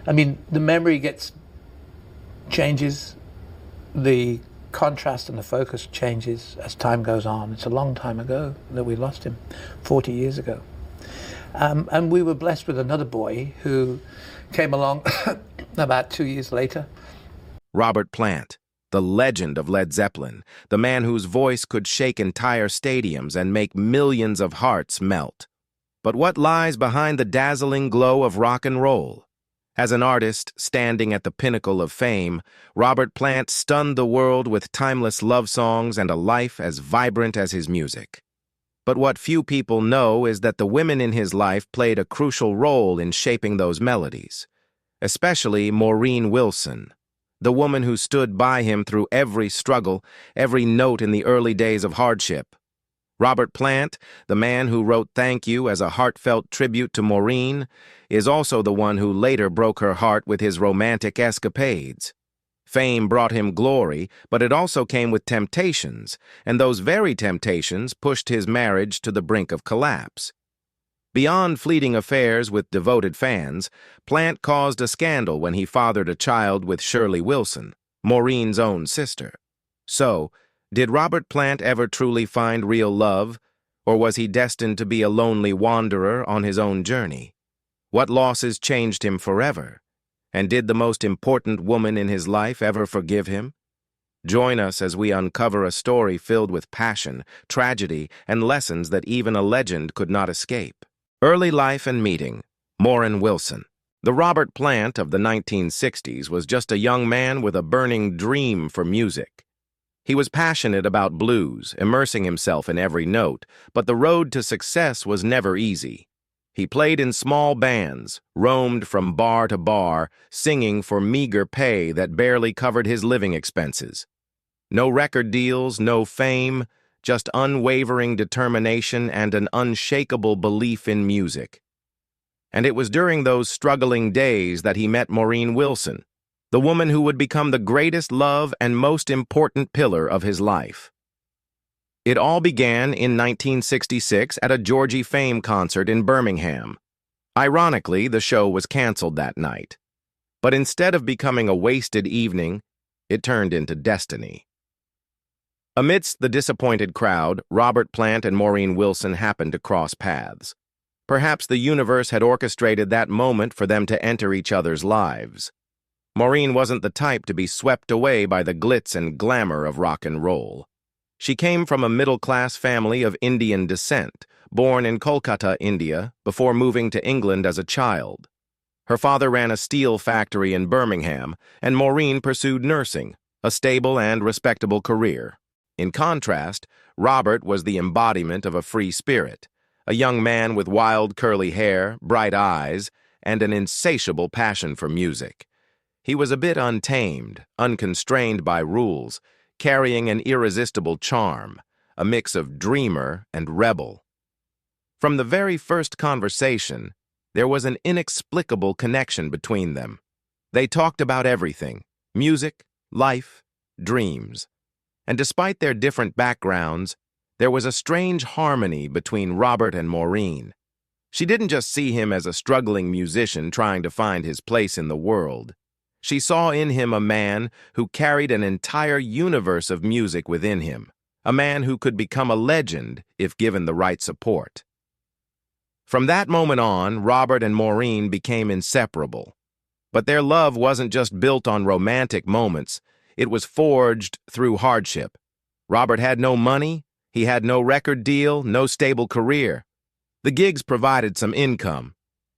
I mean, the memory changes, the contrast and the focus changes as time goes on. It's a long time ago that we lost him, 40 years ago. And we were blessed with another boy who came along about 2 years later. Robert Plant, the legend of Led Zeppelin, the man whose voice could shake entire stadiums and make millions of hearts melt. But what lies behind the dazzling glow of rock and roll? As an artist standing at the pinnacle of fame, Robert Plant stunned the world with timeless love songs and a life as vibrant as his music. But what few people know is that the women in his life played a crucial role in shaping those melodies, especially Maureen Wilson, the woman who stood by him through every struggle, every note in the early days of hardship. Robert Plant, the man who wrote Thank You as a heartfelt tribute to Maureen, is also the one who later broke her heart with his romantic escapades. Fame brought him glory, but it also came with temptations, and those very temptations pushed his marriage to the brink of collapse. Beyond fleeting affairs with devoted fans, Plant caused a scandal when he fathered a child with Shirley Wilson, Maureen's own sister. So, did Robert Plant ever truly find real love, or was he destined to be a lonely wanderer on his own journey? What losses changed him forever? And did the most important woman in his life ever forgive him? Join us as we uncover a story filled with passion, tragedy, and lessons that even a legend could not escape. Early life and meeting. Maureen Wilson. The Robert Plant of the 1960s was just a young man with a burning dream for music. He was passionate about blues, immersing himself in every note, but the road to success was never easy. He played in small bands, roamed from bar to bar, singing for meager pay that barely covered his living expenses. No record deals, no fame, just unwavering determination and an unshakable belief in music. And it was during those struggling days that he met Maureen Wilson, the woman who would become the greatest love and most important pillar of his life. It all began in 1966 at a Georgie Fame concert in Birmingham. Ironically, the show was canceled that night. But instead of becoming a wasted evening, it turned into destiny. Amidst the disappointed crowd, Robert Plant and Maureen Wilson happened to cross paths. Perhaps the universe had orchestrated that moment for them to enter each other's lives. Maureen wasn't the type to be swept away by the glitz and glamour of rock and roll. She came from a middle-class family of Indian descent, born in Kolkata, India, before moving to England as a child. Her father ran a steel factory in Birmingham, and Maureen pursued nursing, a stable and respectable career. In contrast, Robert was the embodiment of a free spirit, a young man with wild curly hair, bright eyes, and an insatiable passion for music. He was a bit untamed, unconstrained by rules, carrying an irresistible charm, a mix of dreamer and rebel. From the very first conversation, there was an inexplicable connection between them. They talked about everything: music, life, dreams. And despite their different backgrounds, there was a strange harmony between Robert and Maureen. She didn't just see him as a struggling musician trying to find his place in the world. She saw in him a man who carried an entire universe of music within him, a man who could become a legend if given the right support. From that moment on, Robert and Maureen became inseparable. But their love wasn't just built on romantic moments, it was forged through hardship. Robert had no money, he had no record deal, no stable career. The gigs provided some income,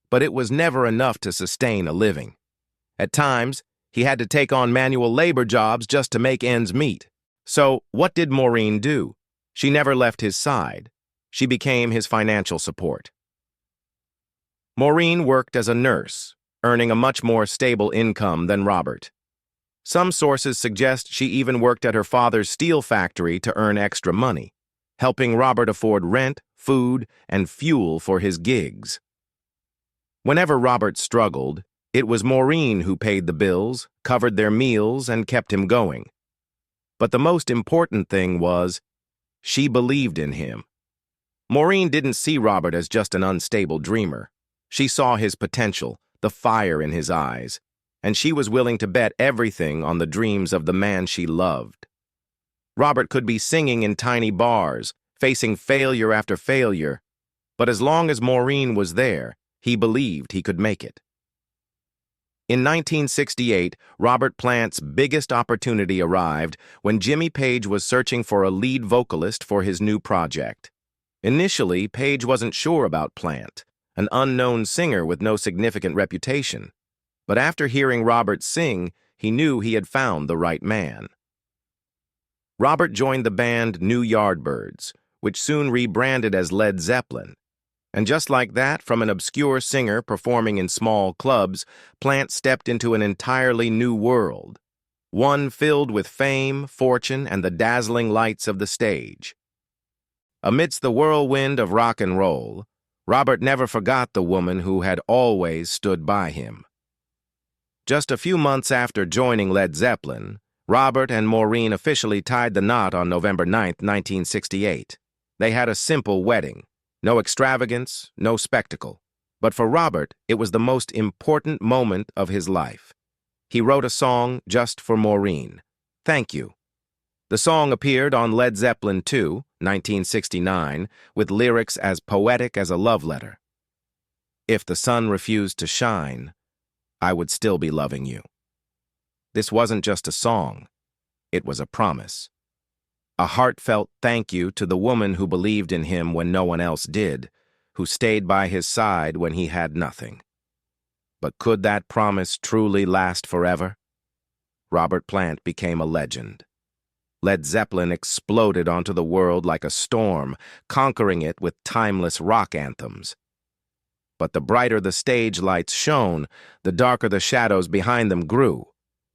but it was never enough to sustain a living. At times, he had to take on manual labor jobs just to make ends meet. So, what did Maureen do? She never left his side. She became his financial support. Maureen worked as a nurse, earning a much more stable income than Robert. Some sources suggest she even worked at her father's steel factory to earn extra money, helping Robert afford rent, food, and fuel for his gigs. Whenever Robert struggled, it was Maureen who paid the bills, covered their meals, and kept him going. But the most important thing was, she believed in him. Maureen didn't see Robert as just an unstable dreamer. She saw his potential, the fire in his eyes, and she was willing to bet everything on the dreams of the man she loved. Robert could be singing in tiny bars, facing failure after failure, but as long as Maureen was there, he believed he could make it. In 1968, Robert Plant's biggest opportunity arrived when Jimmy Page was searching for a lead vocalist for his new project. Initially, Page wasn't sure about Plant, an unknown singer with no significant reputation. But after hearing Robert sing, he knew he had found the right man. Robert joined the band New Yardbirds, which soon rebranded as Led Zeppelin. And just like that, from an obscure singer performing in small clubs, Plant stepped into an entirely new world, one filled with fame, fortune, and the dazzling lights of the stage. Amidst the whirlwind of rock and roll, Robert never forgot the woman who had always stood by him. Just a few months after joining Led Zeppelin, Robert and Maureen officially tied the knot on November 9, 1968. They had a simple wedding. No extravagance, no spectacle. But for Robert, it was the most important moment of his life. He wrote a song just for Maureen, "Thank You." The song appeared on Led Zeppelin II, 1969, with lyrics as poetic as a love letter. "If the sun refused to shine, I would still be loving you." This wasn't just a song, it was a promise. A heartfelt thank you to the woman who believed in him when no one else did, who stayed by his side when he had nothing. But could that promise truly last forever? Robert Plant became a legend. Led Zeppelin exploded onto the world like a storm, conquering it with timeless rock anthems. But the brighter the stage lights shone, the darker the shadows behind them grew.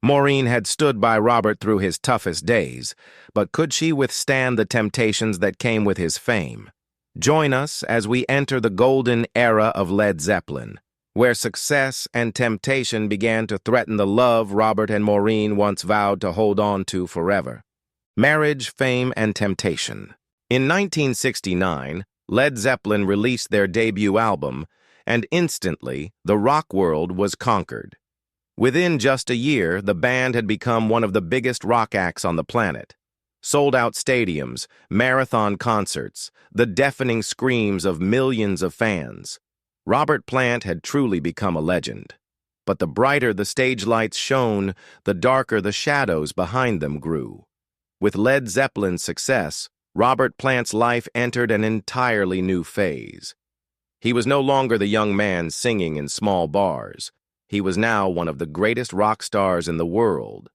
Maureen had stood by Robert through his toughest days, but could she withstand the temptations that came with his fame? Join us as we enter the golden era of Led Zeppelin, where success and temptation began to threaten the love Robert and Maureen once vowed to hold on to forever. Marriage, fame, and temptation. In 1969, Led Zeppelin released their debut album, and instantly, the rock world was conquered. Within just a year, the band had become one of the biggest rock acts on the planet. Sold-out stadiums, marathon concerts, the deafening screams of millions of fans. Robert Plant had truly become a legend. But the brighter the stage lights shone, the darker the shadows behind them grew. With Led Zeppelin's success, Robert Plant's life entered an entirely new phase. He was no longer the young man singing in small bars. He was now one of the greatest rock stars in the world.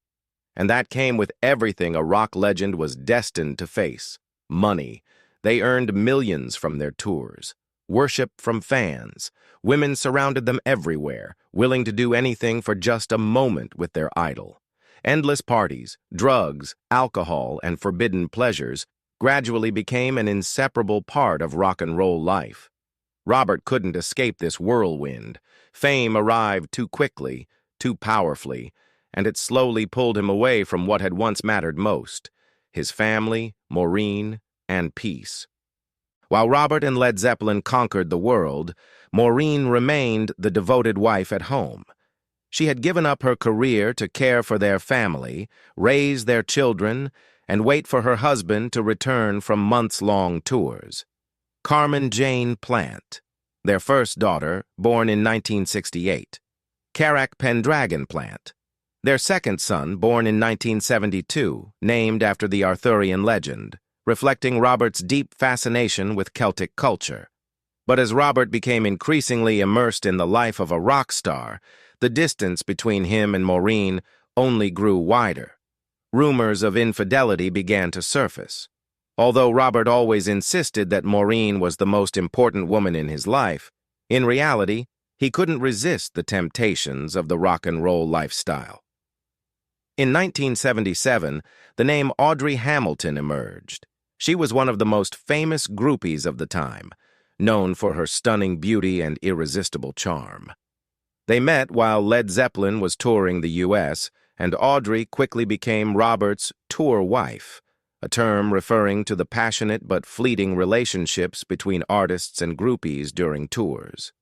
And that came with everything a rock legend was destined to face. Money. They earned millions from their tours. Worship from fans. Women surrounded them everywhere, willing to do anything for just a moment with their idol. Endless parties, drugs, alcohol, and forbidden pleasures gradually became an inseparable part of rock and roll life. Robert couldn't escape this whirlwind. Fame arrived too quickly, too powerfully, and it slowly pulled him away from what had once mattered most: his family, Maureen, and peace. While Robert and Led Zeppelin conquered the world, Maureen remained the devoted wife at home. She had given up her career to care for their family, raise their children, and wait for her husband to return from months-long tours. Carmen Jane Plant, their first daughter, born in 1968. Carrack Pendragon Plant, their second son, born in 1972, named after the Arthurian legend, reflecting Robert's deep fascination with Celtic culture. But as Robert became increasingly immersed in the life of a rock star, the distance between him and Maureen only grew wider. Rumors of infidelity began to surface. Although Robert always insisted that Maureen was the most important woman in his life, in reality, he couldn't resist the temptations of the rock and roll lifestyle. In 1977, the name Audrey Hamilton emerged. She was one of the most famous groupies of the time, known for her stunning beauty and irresistible charm. They met while Led Zeppelin was touring the U.S., and Audrey quickly became Robert's tour wife, a term referring to the passionate but fleeting relationships between artists and groupies during tours.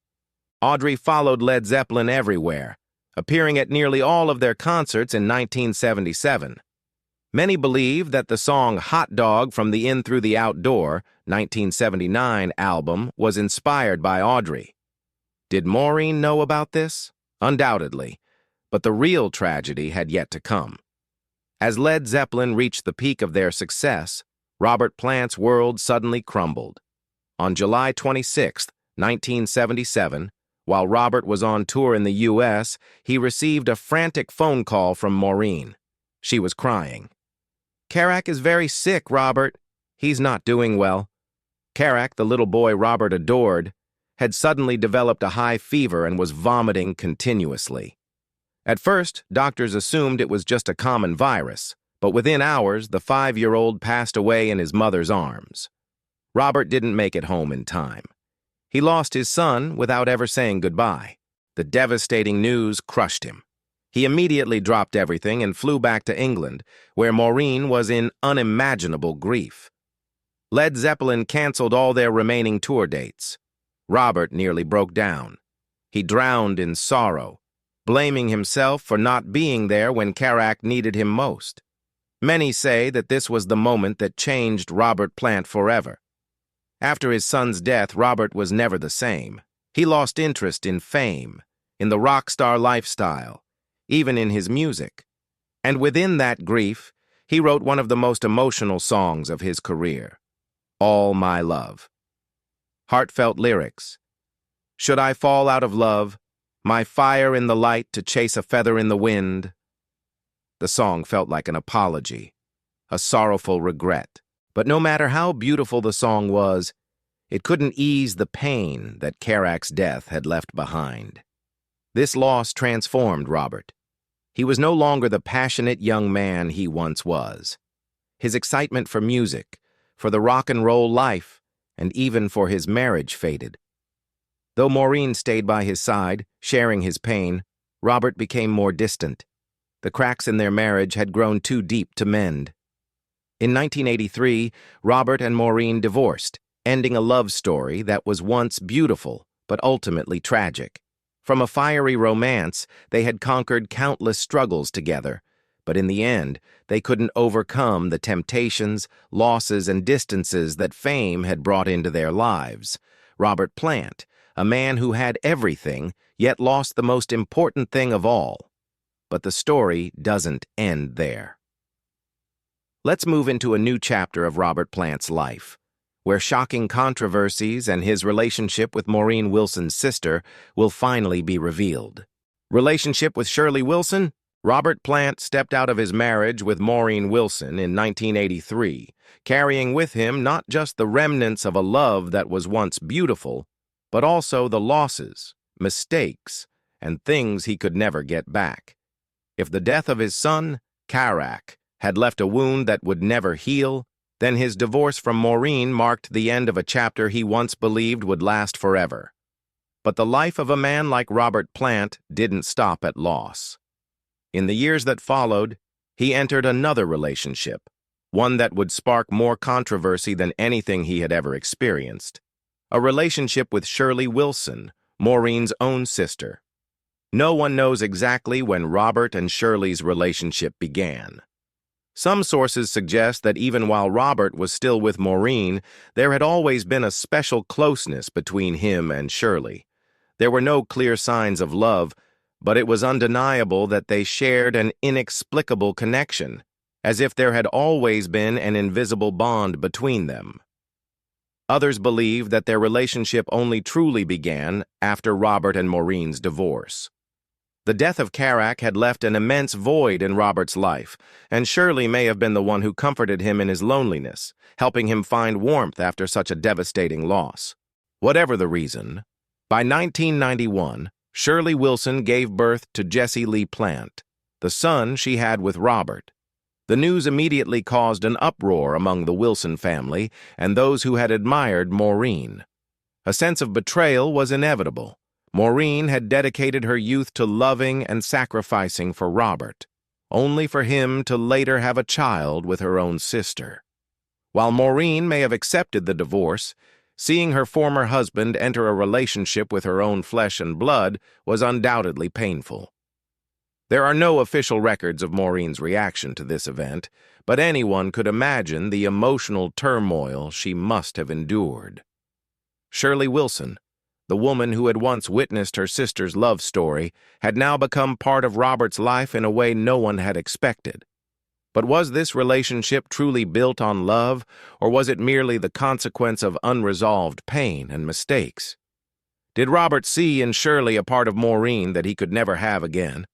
Audrey followed Led Zeppelin everywhere, appearing at nearly all of their concerts in 1977. Many believe that the song Hot Dog from the In Through the Outdoor, 1979 album was inspired by Audrey. Did Maureen know about this? Undoubtedly, but the real tragedy had yet to come. As Led Zeppelin reached the peak of their success, Robert Plant's world suddenly crumbled. On July 26, 1977, while Robert was on tour in the U.S., he received a frantic phone call from Maureen. She was crying. "Kerouac is very sick, Robert. He's not doing well." Kerouac, the little boy Robert adored, had suddenly developed a high fever and was vomiting continuously. At first, doctors assumed it was just a common virus, but within hours, the 5-year-old passed away in his mother's arms. Robert didn't make it home in time. He lost his son without ever saying goodbye. The devastating news crushed him. He immediately dropped everything and flew back to England, where Maureen was in unimaginable grief. Led Zeppelin canceled all their remaining tour dates. Robert nearly broke down. He drowned in sorrow, blaming himself for not being there when Kerouac needed him most. Many say that this was the moment that changed Robert Plant forever. After his son's death, Robert was never the same. He lost interest in fame, in the rock star lifestyle, even in his music. And within that grief, he wrote one of the most emotional songs of his career, All My Love. Heartfelt lyrics. "Should I fall out of love, my fire in the light to chase a feather in the wind?" The song felt like an apology, a sorrowful regret. But no matter how beautiful the song was, it couldn't ease the pain that Kerouac's death had left behind. This loss transformed Robert. He was no longer the passionate young man he once was. His excitement for music, for the rock and roll life, and even for his marriage faded. Though Maureen stayed by his side, sharing his pain, Robert became more distant. The cracks in their marriage had grown too deep to mend. In 1983, Robert and Maureen divorced, ending a love story that was once beautiful but ultimately tragic. From a fiery romance, they had conquered countless struggles together, but in the end, they couldn't overcome the temptations, losses, and distances that fame had brought into their lives. Robert Plant, a man who had everything, yet lost the most important thing of all. But the story doesn't end there. Let's move into a new chapter of Robert Plant's life, where shocking controversies and his relationship with Maureen Wilson's sister will finally be revealed. Relationship with Shirley Wilson? Robert Plant stepped out of his marriage with Maureen Wilson in 1983, carrying with him not just the remnants of a love that was once beautiful, but also the losses, mistakes, and things he could never get back. If the death of his son, Kerouac, had left a wound that would never heal, then his divorce from Maureen marked the end of a chapter he once believed would last forever. But the life of a man like Robert Plant didn't stop at loss. In the years that followed, he entered another relationship, one that would spark more controversy than anything he had ever experienced. A relationship with Shirley Wilson, Maureen's own sister. No one knows exactly when Robert and Shirley's relationship began. Some sources suggest that even while Robert was still with Maureen, there had always been a special closeness between him and Shirley. There were no clear signs of love, but it was undeniable that they shared an inexplicable connection, as if there had always been an invisible bond between them. Others believe that their relationship only truly began after Robert and Maureen's divorce. The death of Kerouac had left an immense void in Robert's life, and Shirley may have been the one who comforted him in his loneliness, helping him find warmth after such a devastating loss. Whatever the reason, by 1991, Shirley Wilson gave birth to Jesse Lee Plant, the son she had with Robert. The news immediately caused an uproar among the Wilson family and those who had admired Maureen. A sense of betrayal was inevitable. Maureen had dedicated her youth to loving and sacrificing for Robert, only for him to later have a child with her own sister. While Maureen may have accepted the divorce, Seeing her former husband enter a relationship with her own flesh and blood was undoubtedly painful. There are no official records of Maureen's reaction to this event, but anyone could imagine the emotional turmoil she must have endured. Shirley Wilson, the woman who had once witnessed her sister's love story, had now become part of Robert's life in a way no one had expected. But was this relationship truly built on love, or was it merely the consequence of unresolved pain and mistakes? Did Robert see in Shirley a part of Maureen that he could never have again?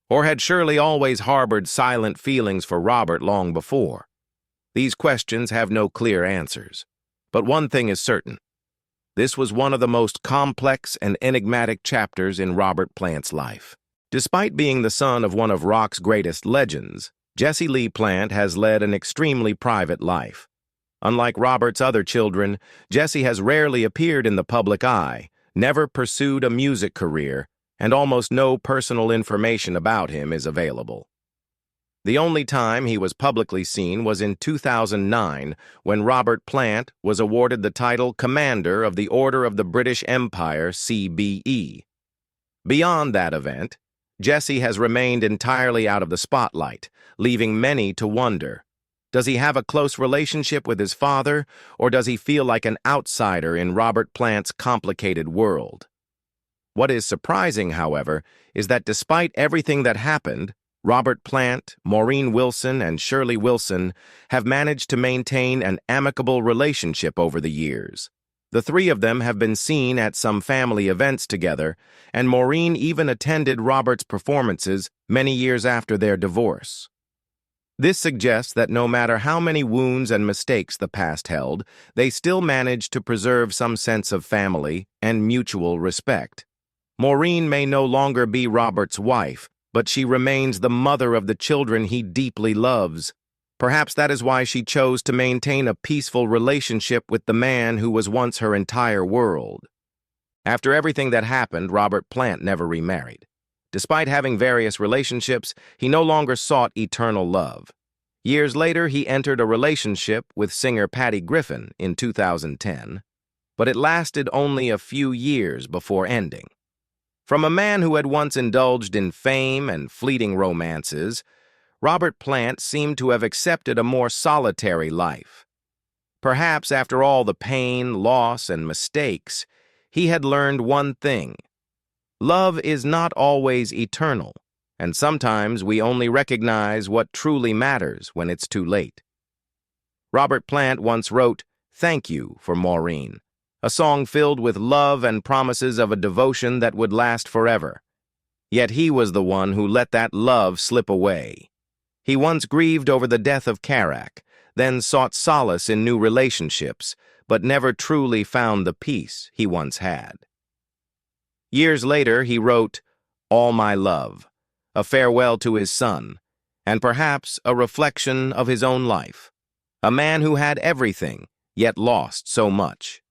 Or had Shirley always harbored silent feelings for Robert long before? These questions have no clear answers. But one thing is certain. This was one of the most complex and enigmatic chapters in Robert Plant's life. Despite being the son of one of rock's greatest legends, Jesse Lee Plant has led an extremely private life. Unlike Robert's other children, Jesse has rarely appeared in the public eye, never pursued a music career, and almost no personal information about him is available. The only time he was publicly seen was in 2009, when Robert Plant was awarded the title Commander of the Order of the British Empire, CBE. Beyond that event, Jesse has remained entirely out of the spotlight, leaving many to wonder. Does he have a close relationship with his father, or does he feel like an outsider in Robert Plant's complicated world? What is surprising, however, is that despite everything that happened, Robert Plant, Maureen Wilson, and Shirley Wilson have managed to maintain an amicable relationship over the years. The three of them have been seen at some family events together, and Maureen even attended Robert's performances many years after their divorce. This suggests that no matter how many wounds and mistakes the past held, they still managed to preserve some sense of family and mutual respect. Maureen may no longer be Robert's wife, but she remains the mother of the children he deeply loves. Perhaps that is why she chose to maintain a peaceful relationship with the man who was once her entire world. After everything that happened, Robert Plant never remarried. Despite having various relationships, he no longer sought eternal love. Years later, he entered a relationship with singer Patty Griffin in 2010, but it lasted only a few years before ending. From a man who had once indulged in fame and fleeting romances, Robert Plant seemed to have accepted a more solitary life. Perhaps after all the pain, loss, and mistakes, he had learned one thing. Love is not always eternal, and sometimes we only recognize what truly matters when it's too late. Robert Plant once wrote, "Thank you for Maureen," a song filled with love and promises of a devotion that would last forever. Yet he was the one who let that love slip away. He once grieved over the death of Karak, then sought solace in new relationships, but never truly found the peace he once had. Years later, he wrote, "All My Love," a farewell to his son, and perhaps a reflection of his own life. A man who had everything, yet lost so much.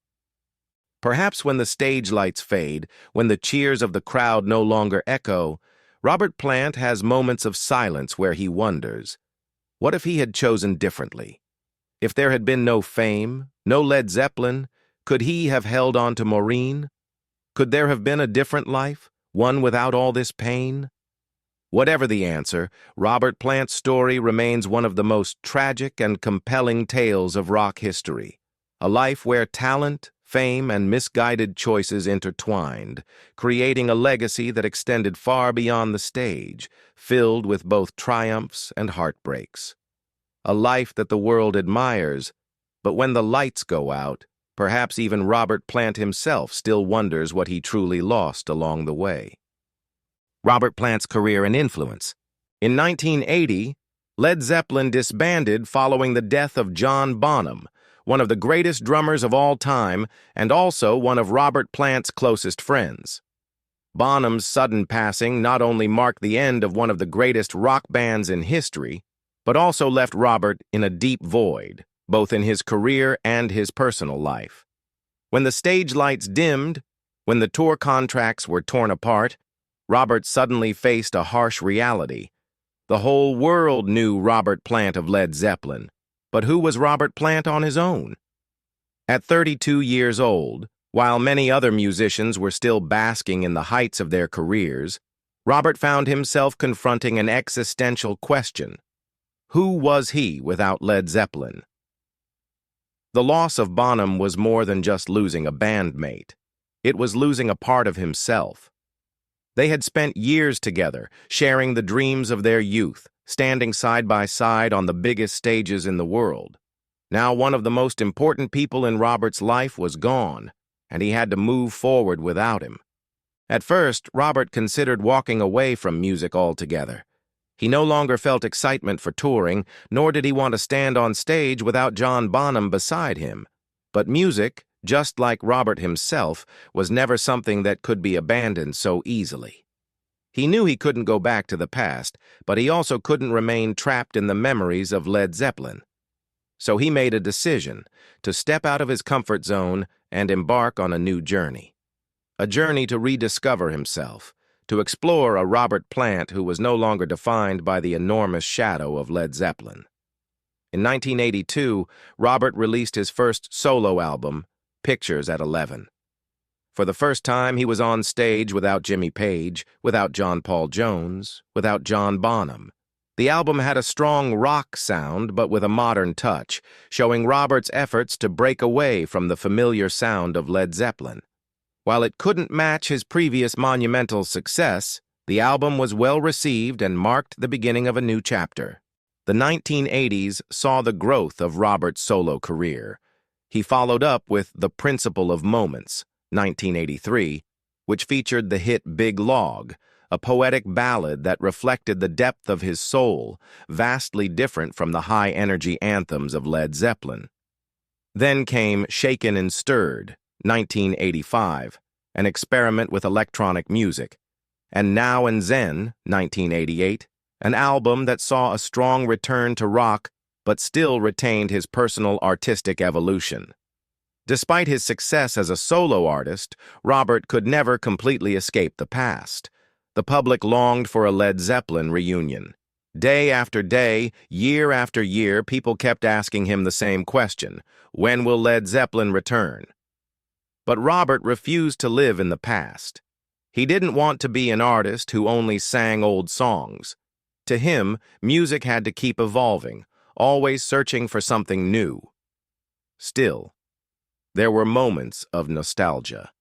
Perhaps when the stage lights fade, when the cheers of the crowd no longer echo, Robert Plant has moments of silence where he wonders, what if he had chosen differently? If there had been no fame, no Led Zeppelin, could he have held on to Maureen? Could there have been a different life, one without all this pain? Whatever the answer, Robert Plant's story remains one of the most tragic and compelling tales of rock history. A life where talent, fame, and misguided choices intertwined, creating a legacy that extended far beyond the stage, filled with both triumphs and heartbreaks. A life that the world admires, but when the lights go out, perhaps even Robert Plant himself still wonders what he truly lost along the way. Robert Plant's career and influence. In 1980, Led Zeppelin disbanded following the death of John Bonham, one of the greatest drummers of all time and also one of Robert Plant's closest friends. Bonham's sudden passing not only marked the end of one of the greatest rock bands in history, but also left Robert in a deep void, both in his career and his personal life. When the stage lights dimmed, when the tour contracts were torn apart, Robert suddenly faced a harsh reality. The whole world knew Robert Plant of Led Zeppelin, but who was Robert Plant on his own? At 32 years old, while many other musicians were still basking in the heights of their careers, Robert found himself confronting an existential question. Who was he without Led Zeppelin? The loss of Bonham was more than just losing a bandmate. It was losing a part of himself. They had spent years together, sharing the dreams of their youth, standing side by side on the biggest stages in the world. Now one of the most important people in Robert's life was gone, and he had to move forward without him. At first, Robert considered walking away from music altogether. He no longer felt excitement for touring, nor did he want to stand on stage without John Bonham beside him. But music, just like Robert himself, was never something that could be abandoned so easily. He knew he couldn't go back to the past, but he also couldn't remain trapped in the memories of Led Zeppelin. So he made a decision to step out of his comfort zone and embark on a new journey. A journey to rediscover himself, to explore a Robert Plant who was no longer defined by the enormous shadow of Led Zeppelin. In 1982, Robert released his first solo album, Pictures at 11. For the first time, he was on stage without Jimmy Page, without John Paul Jones, without John Bonham. The album had a strong rock sound, but with a modern touch, showing Robert's efforts to break away from the familiar sound of Led Zeppelin. While it couldn't match his previous monumental success, the album was well received and marked the beginning of a new chapter. The 1980s saw the growth of Robert's solo career. He followed up with The Principle of Moments, 1983, which featured the hit Big Log, a poetic ballad that reflected the depth of his soul, vastly different from the high-energy anthems of Led Zeppelin. Then came Shaken and Stirred, 1985, an experiment with electronic music, and Now and Zen, 1988, an album that saw a strong return to rock but still retained his personal artistic evolution. Despite his success as a solo artist, Robert could never completely escape the past. The public longed for a Led Zeppelin reunion. Day after day, year after year, people kept asking him the same question: when will Led Zeppelin return? But Robert refused to live in the past. He didn't want to be an artist who only sang old songs. To him, music had to keep evolving, always searching for something new. Still, there were moments of nostalgia.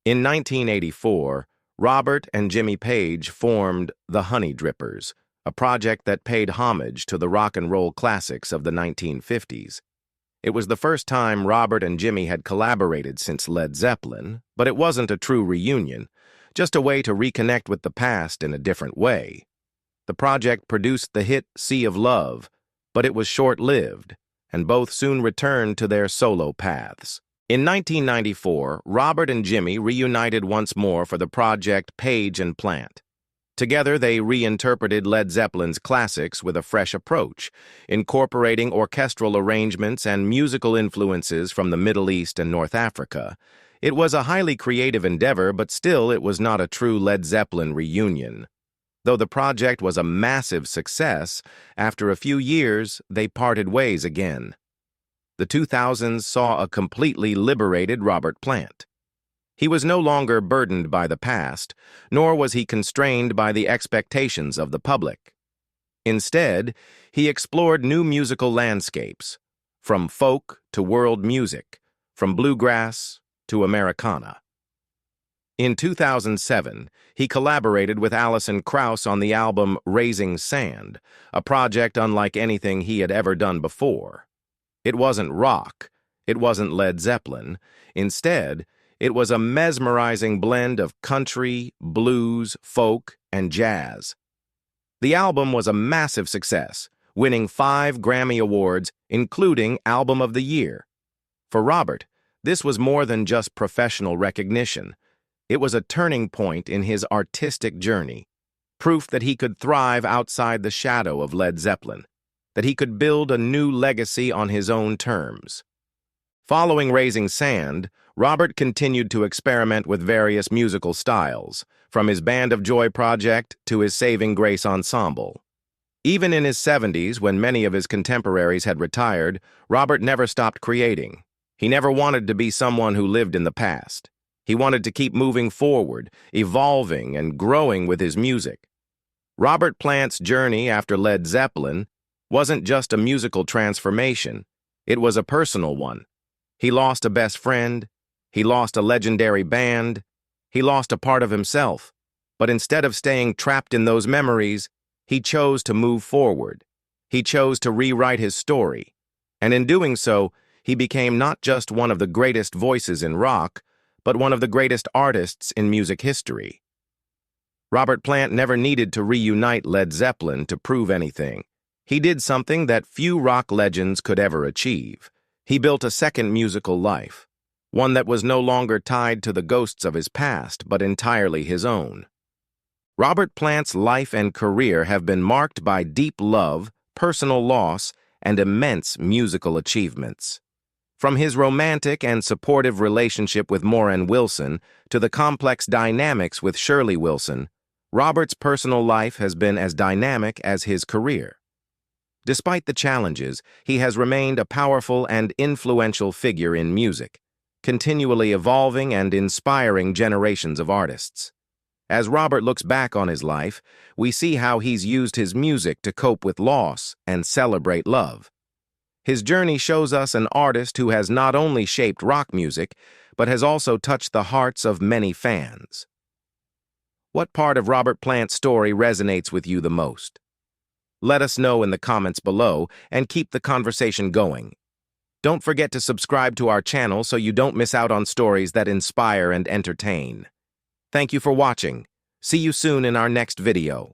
In 1984, Robert and Jimmy Page formed the Honey Drippers, a project that paid homage to the rock and roll classics of the 1950s. It was the first time Robert and Jimmy had collaborated since Led Zeppelin, but it wasn't a true reunion, just a way to reconnect with the past in a different way. The project produced the hit Sea of Love, but it was short-lived, and both soon returned to their solo paths. In 1994, Robert and Jimmy reunited once more for the project Page and Plant. Together, they reinterpreted Led Zeppelin's classics with a fresh approach, incorporating orchestral arrangements and musical influences from the Middle East and North Africa. It was a highly creative endeavor, but still it was not a true Led Zeppelin reunion. Though the project was a massive success, after a few years, they parted ways again. The 2000s saw a completely liberated Robert Plant. He was no longer burdened by the past, nor was he constrained by the expectations of the public. Instead, he explored new musical landscapes, from folk to world music, from bluegrass to Americana. In 2007, he collaborated with Alison Krauss on the album Raising Sand, a project unlike anything he had ever done before. It wasn't rock, it wasn't Led Zeppelin. Instead, it was a mesmerizing blend of country, blues, folk, and jazz. The album was a massive success, winning 5 Grammy Awards, including Album of the Year. For Robert, this was more than just professional recognition. It was a turning point in his artistic journey, proof that he could thrive outside the shadow of Led Zeppelin, that he could build a new legacy on his own terms. Following Raising Sand, Robert continued to experiment with various musical styles, from his Band of Joy project to his Saving Grace ensemble. Even in his 70s, when many of his contemporaries had retired, Robert never stopped creating. He never wanted to be someone who lived in the past. He wanted to keep moving forward, evolving and growing with his music. Robert Plant's journey after Led Zeppelin wasn't just a musical transformation, it was a personal one. He lost a best friend, he lost a legendary band, he lost a part of himself, but instead of staying trapped in those memories, he chose to move forward. He chose to rewrite his story, and in doing so, he became not just one of the greatest voices in rock, but one of the greatest artists in music history. Robert Plant never needed to reunite Led Zeppelin to prove anything. He did something that few rock legends could ever achieve. He built a second musical life, one that was no longer tied to the ghosts of his past, but entirely his own. Robert Plant's life and career have been marked by deep love, personal loss, and immense musical achievements. From his romantic and supportive relationship with Maureen Wilson to the complex dynamics with Shirley Wilson, Robert's personal life has been as dynamic as his career. Despite the challenges, he has remained a powerful and influential figure in music, continually evolving and inspiring generations of artists. As Robert looks back on his life, we see how he's used his music to cope with loss and celebrate love. His journey shows us an artist who has not only shaped rock music, but has also touched the hearts of many fans. What part of Robert Plant's story resonates with you the most? Let us know in the comments below and keep the conversation going. Don't forget to subscribe to our channel so you don't miss out on stories that inspire and entertain. Thank you for watching. See you soon in our next video.